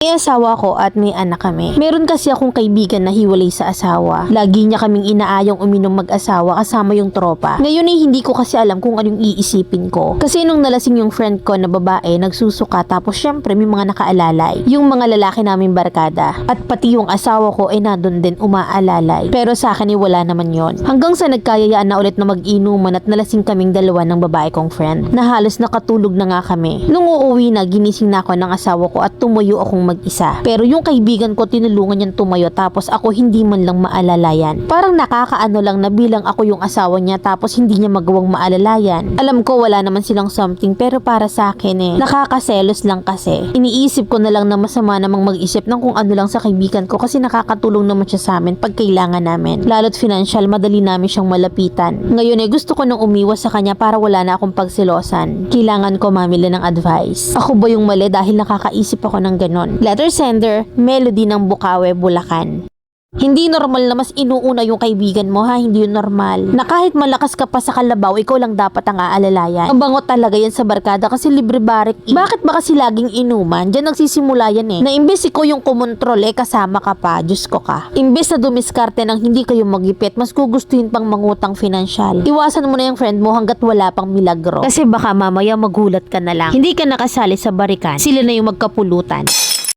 May asawa ko at may anak kami. Meron kasi akong kaibigan na hiwalay sa asawa. Lagi niya kaming inaayang uminom mag-asawa kasama yung tropa. Ngayon ay hindi ko kasi alam kung anong iisipin ko. Kasi nung nalasing yung friend ko na babae, nagsusuka tapos syempre may mga nakaalalay. Yung mga lalaki namin barkada. At pati yung asawa ko ay nandun din umaalalay. Pero sa akin ay wala naman yon. Hanggang sa nagkayayaan na ulit na mag-inuman at nalasing kaming dalawa ng babae kong friend. Na halos nakatulog na nga kami. Nung uuwi na, ginising na ako ng asawa ko at tumuyo akong mag-isa. Pero yung kaibigan ko tinulungan niyang tumayo tapos ako hindi man lang maalalayan. Parang nakakaano lang na bilang ako yung asawa niya tapos hindi niya magawang maalalayan. Alam ko wala naman silang something pero para sa akin nakakaselos lang kasi. Iniisip ko na lang na masama namang mag-isip ng kung ano lang sa kaibigan ko kasi nakakatulong naman siya sa amin pag kailangan namin. Lalo't financial, madali namin siyang malapitan. Ngayon gusto ko nang umiwas sa kanya para wala na akong pagsilosan. Kailangan ko mamili ng advice. Ako ba yung mali dahil nakakaisip ako ng ganon? Letter sender, Melody ng Bukawe, Bulacan. Hindi normal na mas inuuna yung kaibigan mo ha, hindi yun normal. Na kahit malakas ka pa sa kalabaw, ikaw lang dapat ang aalalayan. Ang bango talaga yan sa barkada kasi libre barik Bakit ba kasi laging inuman? Diyan nagsisimula yan Na imbes ikaw yung kumontrol kasama ka pa, Diyos ko ka. Imbes na dumiskarte ng hindi kayo magipit, mas gugustuhin pang mangutang financial. Iwasan mo na yung friend mo hanggat wala pang milagro. Kasi baka mamaya magulat ka na lang. Hindi ka nakasali sa barikan, sila na yung magkapulutan.